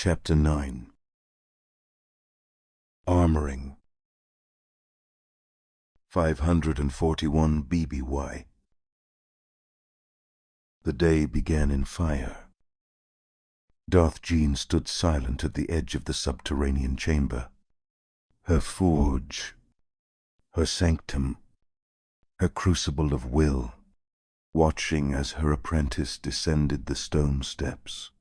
Chapter 9. Armoring. 541 BBY. The day began in fire. Darth Gean stood silent at the edge of the subterranean chamber. Her forge, her sanctum, her crucible of will, watching as her apprentice descended the stone steps.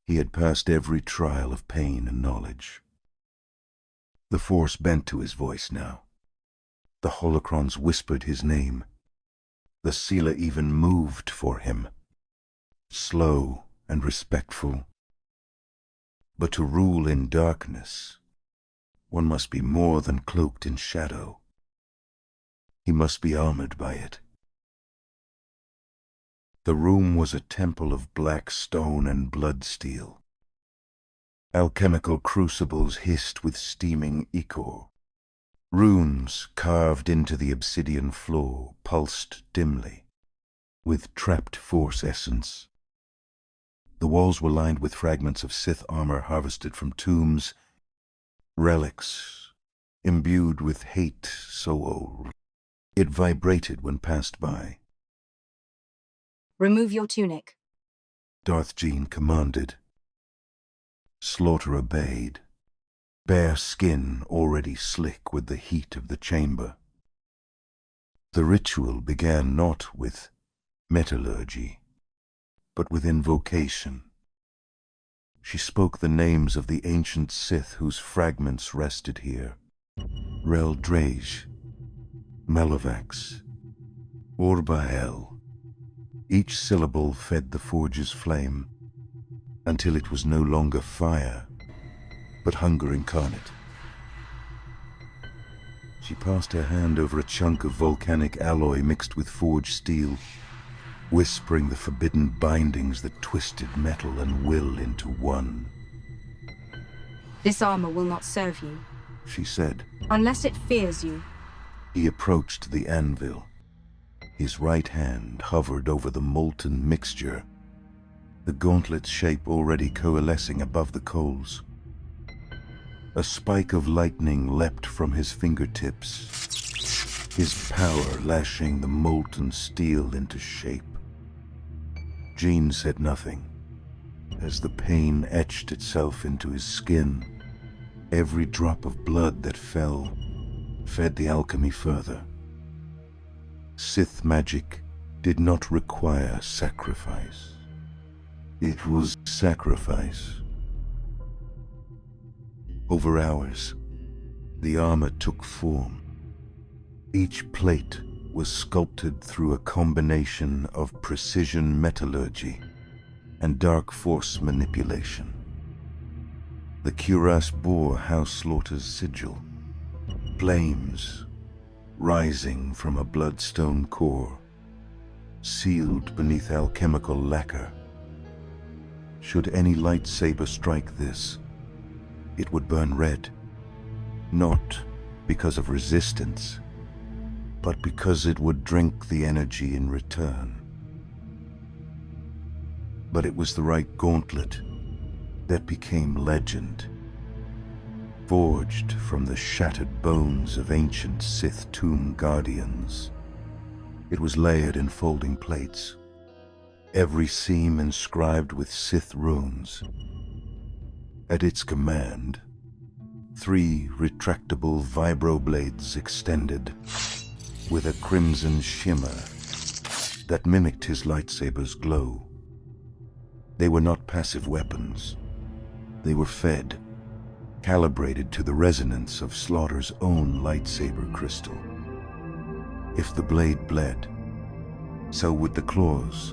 He had passed every trial of pain and knowledge. The Force bent to his voice now. The holocrons whispered his name. The Sela even moved for him, slow and respectful. But to rule in darkness, one must be more than cloaked in shadow. He must be armored by it. The room was a temple of black stone and blood steel. Alchemical crucibles hissed with steaming ichor. Runes carved into the obsidian floor pulsed dimly, with trapped Force essence. The walls were lined with fragments of Sith armor harvested from tombs, relics imbued with hate so old it vibrated when passed by. Remove your tunic, Darth Gean commanded. Slaughter obeyed, bare skin already slick with the heat of the chamber. The ritual began not with metallurgy, but with invocation. She spoke the names of the ancient Sith whose fragments rested here. Rel-Drage, Melovax, Orbael. Each syllable fed the forge's flame, until it was no longer fire, but hunger incarnate. She passed her hand over a chunk of volcanic alloy mixed with forged steel, whispering the forbidden bindings that twisted metal and will into one. This armor will not serve you, She said. unless it fears you. He approached the anvil. His right hand hovered over the molten mixture, the gauntlet's shape already coalescing above the coals. A spike of lightning leapt from his fingertips, his power lashing the molten steel into shape. Gean said nothing, as the pain etched itself into his skin. Every drop of blood that fell fed the alchemy further. Sith magic did not require sacrifice. It was sacrifice. Over hours, the armor took form. Each plate was sculpted through a combination of precision metallurgy and dark Force manipulation. The cuirass bore House Slaughter's sigil, flames rising from a bloodstone core, sealed beneath alchemical lacquer. Should any lightsaber strike this, it would burn red, not because of resistance, but because it would drink the energy in return. But it was the right gauntlet that became legend, forged from the shattered bones of ancient Sith tomb guardians. It was layered in folding plates, every seam inscribed with Sith runes. At its command, 3 retractable vibro-blades extended, with a crimson shimmer that mimicked his lightsaber's glow. They were not passive weapons. They were fed, calibrated to the resonance of Slaughter's own lightsaber crystal. If the blade bled, so would the claws.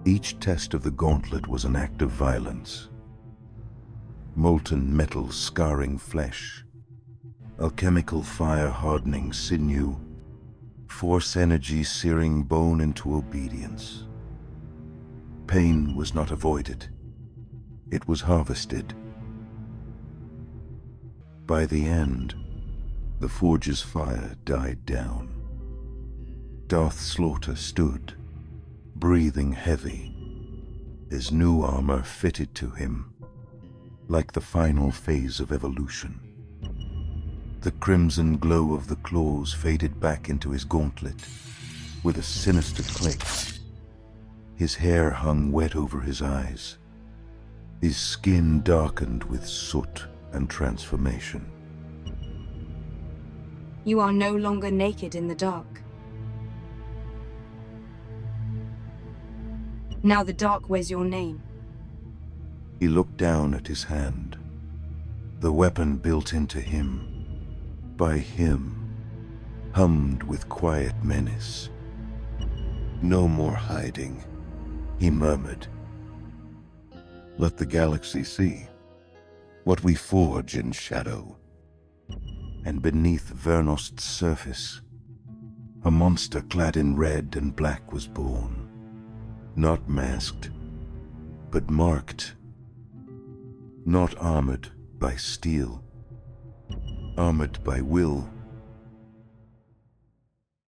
Each test of the gauntlet was an act of violence. Molten metal scarring flesh, alchemical fire hardening sinew, Force energy searing bone into obedience. Pain was not avoided. It was harvested. By the end, the forge's fire died down. Darth Slaughter stood, breathing heavy, His new armor fitted to him, like the final phase of evolution. The crimson glow of the claws faded back into his gauntlet with a sinister click. His hair hung wet over his eyes. His skin darkened with soot and transformation. You are no longer naked in the dark. Now the dark wears your name. He looked down at his hand, the weapon built into him, by him, hummed with quiet menace. No more hiding, He murmured. let the galaxy see what we forge in shadow. And beneath Vernost's surface, a monster clad in red and black was born. Not masked, but marked. Not armored by steel, armored by will